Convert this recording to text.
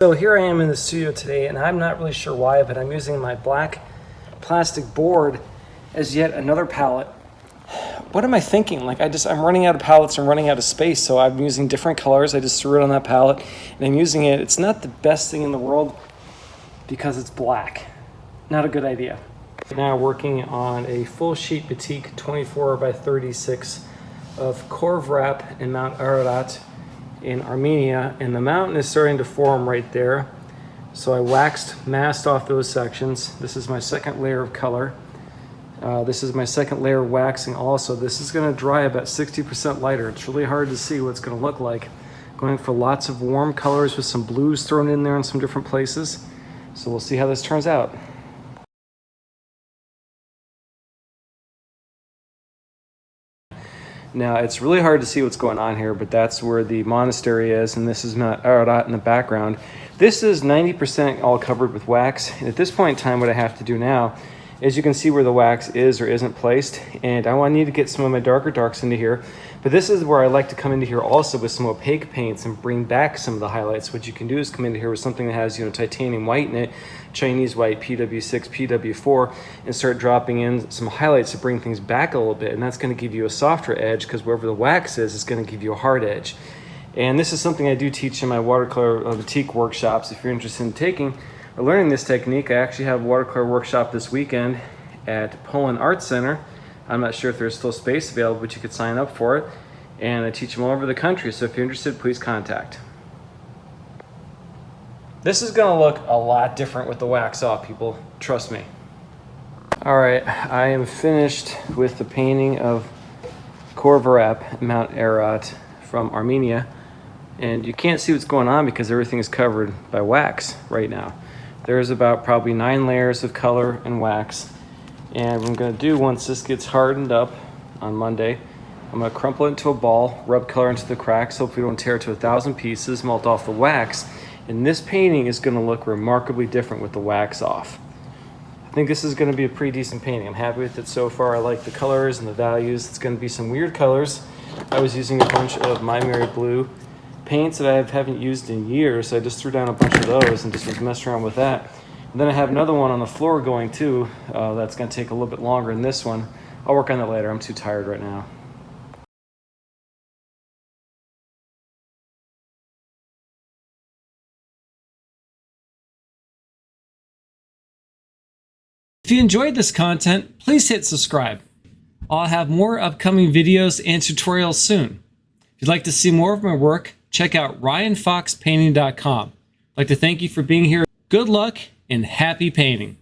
So here I am in the studio today, and I'm not really sure why, but I'm using my black plastic board as yet another palette. What am I thinking? Like I'm running out of palettes, I'm running out of space, so I'm using different colors. I just threw it on that palette, and I'm using it. It's not the best thing in the world because it's black. Not a good idea. Now working on a full sheet batik 24 by 36 of Korv wrap in Mount Ararat in Armenia, and the mountain is starting to form right there. So I masked off those sections. This is my second layer of color. This is my second layer of waxing also. This is going to dry about 60% lighter. It's really hard to see what it's going to look like. Going for lots of warm colors with some blues thrown in there in some different places. So we'll see how this turns out. Now, it's really hard to see what's going on here, but that's where the monastery is, and this is Mount Ararat in the background. This is 90% all covered with wax, and at this point in time, what I have to do now is you can see where the wax is or isn't placed, and I need to get some of my darker darks into here, but this is where I like to come into here also with some opaque paints and bring back some of the highlights. What you can do is come into here with something that has, titanium white in it, Chinese white, PW6, PW4, and start dropping in some highlights to bring things back a little bit, and that's going to give you a softer edge, because wherever the wax is, it's going to give you a hard edge. And this is something I do teach in my watercolor batik workshops. If you're interested in taking or learning this technique, I actually have a watercolor workshop this weekend at Poland Art Center. I'm not sure if there's still space available, but you could sign up for it. And I teach them all over the country, so if you're interested, please contact. This is gonna look a lot different with the wax off, people. Trust me. All right, I am finished with the painting of Korv wrap, Mount Ararat from Armenia. And you can't see what's going on because everything is covered by wax right now. There's about probably 9 layers of color and wax. And what I'm gonna do once this gets hardened up on Monday, I'm gonna crumple it into a ball, rub color into the cracks, hopefully don't tear it to 1,000 pieces, melt off the wax, and this painting is gonna look remarkably different with the wax off. I think this is gonna be a pretty decent painting. I'm happy with it so far. I like the colors and the values. It's gonna be some weird colors. I was using a bunch of My Merry Blue paints that I haven't used in years, so I just threw down a bunch of those and just was messing around with that. And then I have another one on the floor going too. That's gonna take a little bit longer than this one. I'll work on that later. I'm too tired right now. If you enjoyed this content, please hit subscribe. I'll have more upcoming videos and tutorials soon. If you'd like to see more of my work, check out ryanfoxpainting.com. I'd like to thank you for being here. Good luck and happy painting.